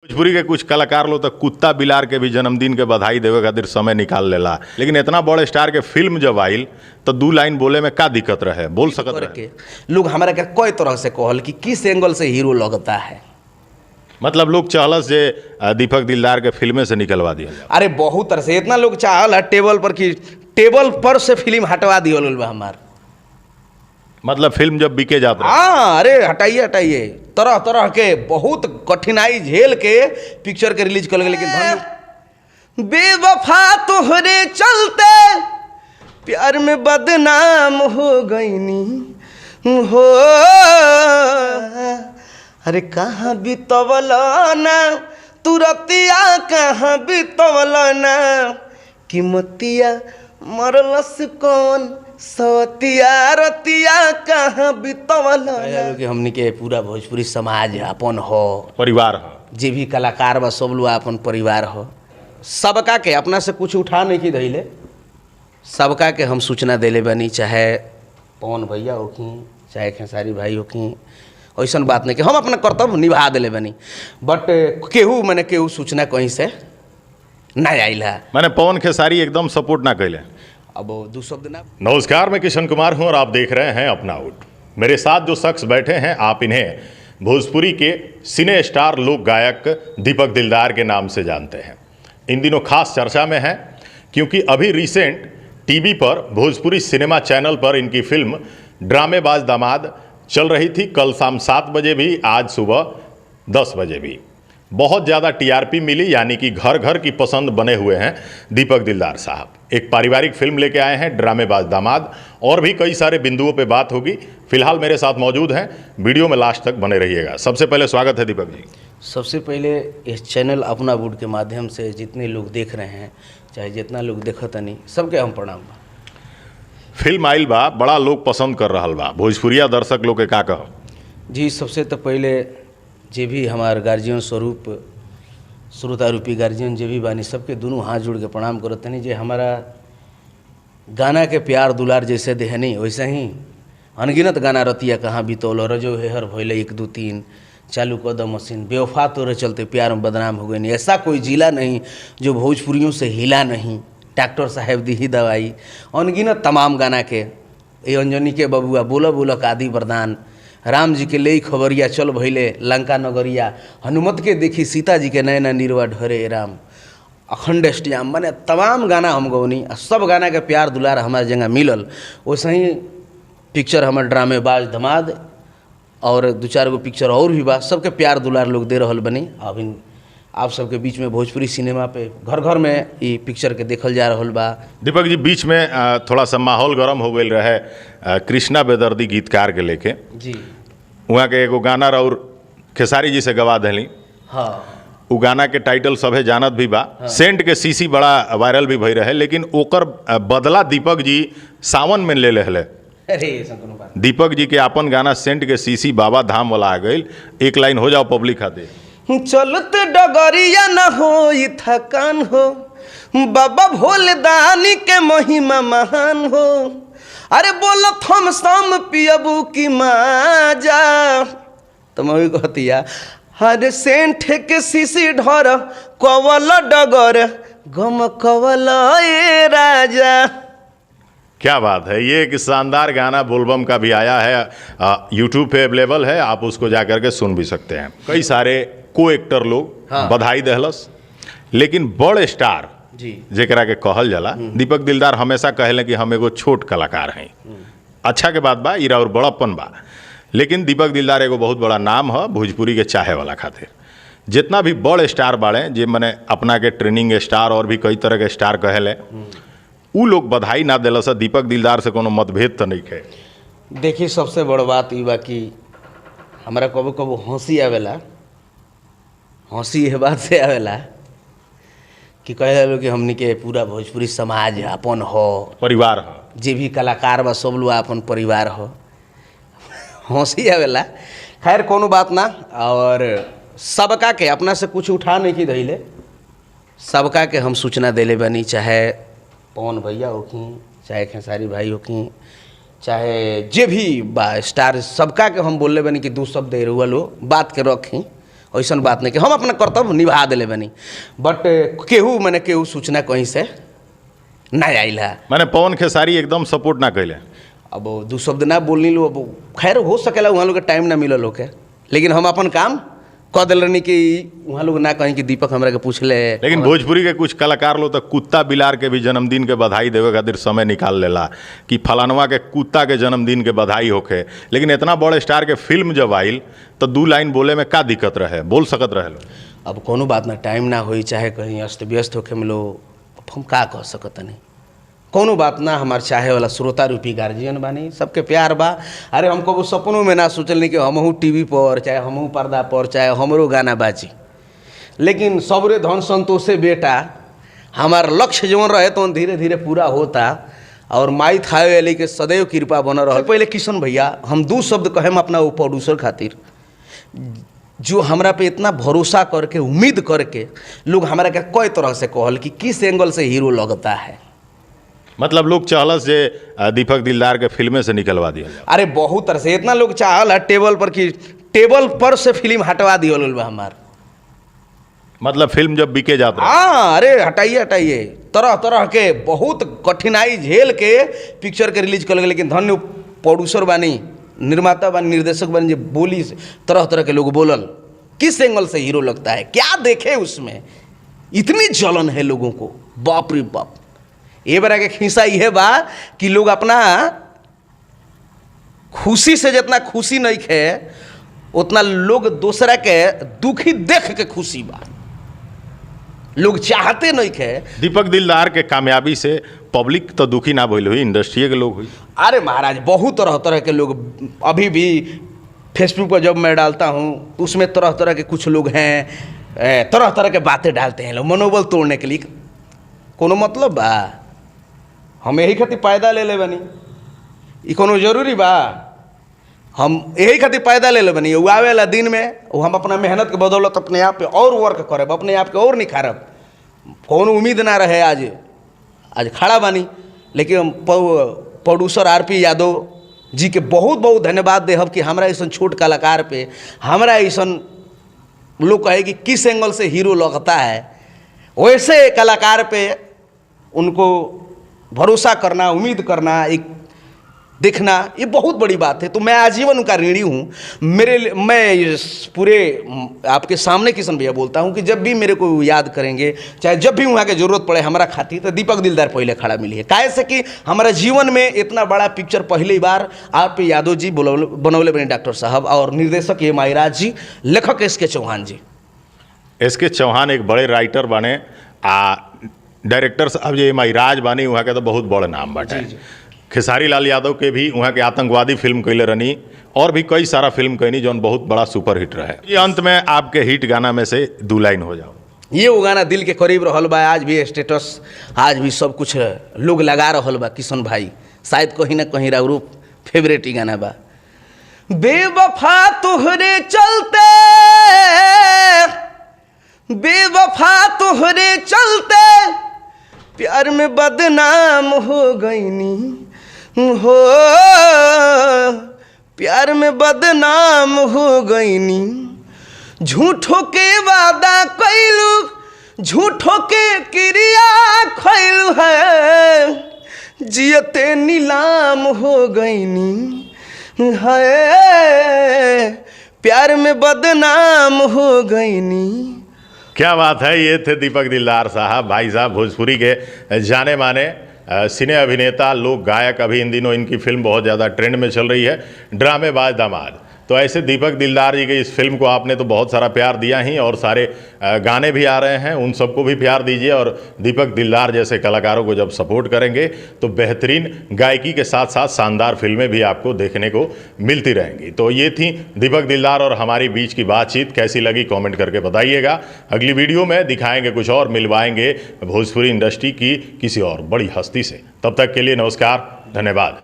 भोजपुरी के कुछ कलाकार लोग तो कुत्ता बिलार के भी जन्मदिन के बधाई देवे खातिर समय निकाल लेला, लेकिन इतना बड़े स्टार के फिल्म जब आइल तो 2 लाइन बोले में का दिक्कत रहे, बोल सकत रहे। लोग हमारा के कई तरह से कहल कि किस एंगल से हीरो लगता है। मतलब लोग चाहल से दीपक दिलदार के फिल्में से निकलवा दिया। अरे बहुत तरह से इतना लोग चाहल है टेबल पर कि टेबल पर से फिल्म हटवा दिया हमार, मतलब फिल्म जब बिके जाता है। हाँ, अरे हटाइए हटाइए, तरह तरह के बहुत कठिनाई झेल के पिक्चर के रिलीज कर, लेकिन बेवफा तोहरे चलते प्यार में बदनाम हो गईनी हो। अरे कहाँ बितवला ना तुरतिया, कहाँ बितवला ना कीमतिया मरलस कौन सतिया रतिया, कहाँ बितवला कि हमनी के पूरा भोजपुरी समाज अपन हो, परिवार हो, जे भी कलाकार बा सब लोग अपन परिवार हो। सबका के अपना से कुछ उठा नहीं की धैले, सबका के हम सूचना देले बनी, चाहे पवन भैया होखी चाहे खेसारी भाई होखी, ऐसा बात नहीं कि हम अपना कर्तव्य निभा दिले बनी, बट केहू मैंने केहू सूचना कहीं से नहीं आइल है। मैंने पवन खेसारी एकदम सपोर्ट ना कैले। अब 2 शब्द ना। नमस्कार, मैं किशन कुमार हूं और आप देख रहे हैं अपना आउट। मेरे साथ जो शख्स बैठे हैं, आप इन्हें भोजपुरी के सिने स्टार लोक गायक दीपक दिलदार के नाम से जानते हैं। इन दिनों खास चर्चा में हैं क्योंकि अभी रिसेंट टीवी पर भोजपुरी सिनेमा चैनल पर इनकी फिल्म ड्रामेबाज दामाद चल रही थी। कल शाम 7 बजे भी, आज सुबह 10 बजे भी बहुत ज़्यादा टीआरपी मिली, यानी कि घर घर की पसंद बने हुए हैं दीपक दिलदार साहब। एक पारिवारिक फिल्म लेके आए हैं ड्रामेबाज दामाद, और भी कई सारे बिंदुओं पे बात होगी। फिलहाल मेरे साथ मौजूद हैं, वीडियो में लास्ट तक बने रहिएगा। सबसे पहले स्वागत है दीपक जी। सबसे पहले इस चैनल अपना वुड के माध्यम से जितने लोग देख रहे हैं, चाहे जितना लोग देखतनी, सबके हम प्रणाम। फिल्म आइल बा, बड़ा लोग पसंद कर रहा बा, भोजपुरिया दर्शक लोग के का कहो जी। सबसे तो पहले जे भी हमार गार्जियन स्वरूप श्रोता रूपी गार्जियन जे भी बानी, सबके दोनों हाथ जोड़ के प्रणाम करतनी। जे हमारा गाना के प्यार दुलार जैसे देहनी, वैसे ही अनगिनत गाना रतिया कहाँ बितौल, रजो हेहर भैले 1 2 3, चालू कदम मशीन, बेवफा तोरे चलते प्यार में बदनाम हो गई। ऐसा कोई जिला नहीं जो भोजपुरियों से हिला नहीं, डॉक्टर साहेब दी ही दवाई, अनगिनत तमाम गाना के, ये अंजनी के बबुआ बोला बोला आदि वरदान, राम जी के ले खबरिया चल भैले लंका नगरिया, हनुमत के देखी सीता जी के नैना निर्वा ढरे राम, अखंड स्ट्याम, माने तमाम गाना हम गौनी। सब गाना के प्यार दुलार हमारे जगह मिलल। वैसे ही पिक्चर हमारे ड्रामेबाज दामाद और 2-4 गो पिक्चर और भी बा, सबके प्यार दुलार लोग दे रहल बनी। अब आप सबके बीच में भोजपुरी सिनेमा पे घर घर में ये पिक्चर के देखल जा रहल बा। दीपक जी, बीच में थोड़ा सा माहौल गर्म हो गई रहे कृष्णा बेदर्दी गीतकार के लेके जी, वहाँ के एगो गाना और खेसारी जी से गवा दिली। हाँ, उ गाना के टाइटल सभे जानत भी बा। हाँ। सेंट के सीसी बड़ा वायरल भी भई रहे, लेकिन ओकर बदला दीपक जी सावन में ले लेले। दीपक जी के अपन गाना सेंट के सीसी बाबा धाम वाला आ गई। एक लाइन हो जाओ पब्लिक खातिर। चलते डगरिया न हो थकान हो, बाबा भोले दानी के महिमा महान हो। अरे बोलो थम सम पियबू की माजा, तो मैं कहतिया हर सेंठ के सीसी ढर कवल डगर गम कवल ए राजा। क्या बात है, ये एक शानदार गाना बोलबम का भी आया है, यूट्यूब पे अवेलेबल है, आप उसको जा करके सुन भी सकते हैं। कई सारे को एक्टर लोग बधाई दहलस, लेकिन बड़ स्टार जी जेकरा के कहल जाला, दीपक दिलदार हमेशा कहले कि हम एगो छोट कलाकार हैं। अच्छा के बात बा, इरा और बड़प्पन बा, लेकिन दीपक दिलदार एगो बहुत बड़ा नाम है भोजपुरी के चाहे वाला खातिर। जितना भी बड़ स्टार बाड़े, जे मैंने अपना के ट्रेनिंग स्टार और भी कई तरह के स्टार कहले, उ लोग बधाई ना दिल से दीपक दिलदार से कोनो मतभेद तो नहीं है। देखिए, सबसे बड़ बात ये बा कि हमारा कबो कबो हंसी आवेला, हंसी ये बात से आवेला कि कहे लो कि हमनी के पूरा भोजपुरी समाज अपन हो, परिवार हो, जे भी कलाकार बा सब लोग अपन परिवार हो। हंसी आवेला, खैर कोनो बात ना। और सबका के अपना से कुछ उठा नहीं की धैले, सबका के हम सूचना देले बनी, चाहे पवन भैया होखी चाहे खेसारी भाई होखी चाहे जे भी बा स्टार, सबका के हम बोलले बनी कि 2 शब्द रुआ लो बात के रखी, ऐसन बात नहीं कि हम अपना कर्तव्य निभा दिले बनी, बट केहू मैंने केहू सूचना कहीं से ना आइल है। माने पवन खेसारी एकदम सपोर्ट ना कैले। अब दू शब्द ना बोलनी लो, अब खैर हो सकेला वहाँ लोग के टाइम ना मिलल लोग के, लेकिन हम अपन काम कह दिल रहनी कि वहाँ लोग ना कहीं कि दीपक हमरा के पूछ ले। लेकिन भोजपुरी के कुछ कलाकार लोग तो कुत्ता बिलार के भी जन्मदिन के बधाई देवे खातिर समय निकाल लेला कि फलानवा के कुत्ता के जन्मदिन के बधाई होखे, लेकिन इतना बड़े स्टार के फिल्म जब आइल तो 2 लाइन बोले में का दिक्कत रहे, बोल सकत रहे लोग। अब कोनो बात ना, टाइम ना होई चाहे कहीं अस्त व्यस्त होके में लो, हम का कह सकत नहीं, कोनो बात ना। हमार चाहे वाला श्रोता रूपी गार्जियन बानी, सबके प्यार बा। अरे हम कबो सपनों में ना सोचल नहीं कि हमहू टीवी पर चाहे हमहू पर्दा पर चाहे हमरो गाना बाजी, लेकिन सबरे धन संतोषे बेटा हमार लक्ष्य जवन रहे तो धीरे धीरे पूरा होता और माई थावे वाली के सदैव कृपा बन रहा। पहले किशन भैया हम 2 शब्द कहें अपना वो प्रोड्यूसर खातिर, जो हमरा पे इतना भरोसा करके उम्मीद करके लोग हमारा के कई तरह से कहल कि किस एंगल से हीरो लगता है। मतलब लोग चाहलस जे दीपक दिलदार के फिल्में से निकलवा दिया। अरे बहुत तरह से इतना लोग चाहल है टेबल पर कि टेबल पर से फिल्म हटवा दियल बा हमार। मतलब फिल्म जब बिके जाता है। हाँ, अरे हटाइए हटाइए, तरह तरह के बहुत कठिनाई झेल के पिक्चर के रिलीज कर, लेकिन धन्य प्रोड्यूसर बानी, निर्माता बानी, निर्देशक बानी, जो बोली तरह तरह के लोग बोलल किस एंगल से हीरो लगता है, क्या देखे उसमें, इतनी जलन है लोगों को, बाप रे बाप। ये बड़ा के खींचा यह बा कि लोग अपना खुशी से जितना खुशी नहीं खे उतना लोग दूसरा के दुखी देख के खुशी बा, लोग चाहते नहीं खे। दीपक दिलदार के कामयाबी से पब्लिक तो दुखी ना भइल हुई, इंडस्ट्री के लोग हुई। अरे महाराज बहुत तरह तरह के लोग, अभी भी फेसबुक पर जब मैं डालता हूँ उसमें तरह तरह के कुछ लोग हैं, तरह तरह के बातें डालते हैं लोग मनोबल तोड़ने के लिए। कोनो मतलब बा? हम यही खातिर पैदा ले बनी, ई कोनो जरूरी बा? हम यही खातिर पैदा ले बनी, वो आवे वाला दिन में वो हम अपना मेहनत के बदौलत अपने आप पे और वर्क करब, अपने आप के और निखारब। कौन उम्मीद ना रहे आज खड़ा बानी, लेकिन हम प्रोड्यूसर आरपी यादव जी के बहुत बहुत धन्यवाद देहब कि हमरा ऐसा छोट कलाकार पे, हमरा ऐसा लोग कहे कि किस एंगल से हीरो लगता है, वैसे कलाकार पे उनको भरोसा करना, उम्मीद करना, एक देखना, ये बहुत बड़ी बात है। तो मैं आजीवन उनका ऋणी हूँ। मैं पूरे आपके सामने किशन भैया बोलता हूँ कि जब भी मेरे को याद करेंगे, चाहे जब भी वहाँ की ज़रूरत पड़े हमारा खातिर, तो दीपक दिलदार पहले खड़ा मिली है। काहे से कि हमारा जीवन में इतना बड़ा पिक्चर पहली बार आरपी यादव जी बनौले बने डॉक्टर साहब, और निर्देशक ये मायराज जी, लेखक एस के चौहान जी। एस के चौहान एक बड़े राइटर बने, डायरेक्टर साहब ये मायराज बानी, वहाँ के तो बहुत बड़े नाम बाटे। खेसारी लाल यादव के भी वहाँ के आतंकवादी फिल्म कैले रहनी, और भी कई सारा फिल्म कैनी जौन बहुत बड़ा सुपर हिट रहे। ये अंत में आपके हिट गाना में से 2 लाइन हो जाओ। ये वो गाना दिल के करीब रहल बा, आज भी स्टेटस, आज भी सब कुछ लोग लगा रहल बा। किशन भाई शायद कहीं ना कहीं राउरो फेवरेट ही गाना बा। बेवफा तोहरे चलते, बेवफा तोहरे चलते प्यार में बदनाम हो गईनी हो, प्यार में बदनाम हो गईनी, झूठों के वादा कैलू, झूठों के क्रिया खैलू है, जियते नीलाम हो गईनी है, प्यार में बदनाम हो गईनी। क्या बात है, ये थे दीपक दिलदार साहब, भाई साहब भोजपुरी के जाने माने सिने अभिनेता, लोक गायक। अभी इन दिनों इनकी फिल्म बहुत ज़्यादा ट्रेंड में चल रही है, ड्रामेबाज दामाद। तो ऐसे दीपक दिलदार जी के इस फिल्म को आपने तो बहुत सारा प्यार दिया ही, और सारे गाने भी आ रहे हैं, उन सबको भी प्यार दीजिए। और दीपक दिलदार जैसे कलाकारों को जब सपोर्ट करेंगे तो बेहतरीन गायकी के साथ साथ शानदार फिल्में भी आपको देखने को मिलती रहेंगी। तो ये थी दीपक दिलदार और हमारी बीच की बातचीत, कैसी लगी कमेंट करके बताइएगा। अगली वीडियो में दिखाएंगे कुछ और, मिलवाएंगे भोजपुरी इंडस्ट्री की किसी और बड़ी हस्ती से। तब तक के लिए नमस्कार, धन्यवाद।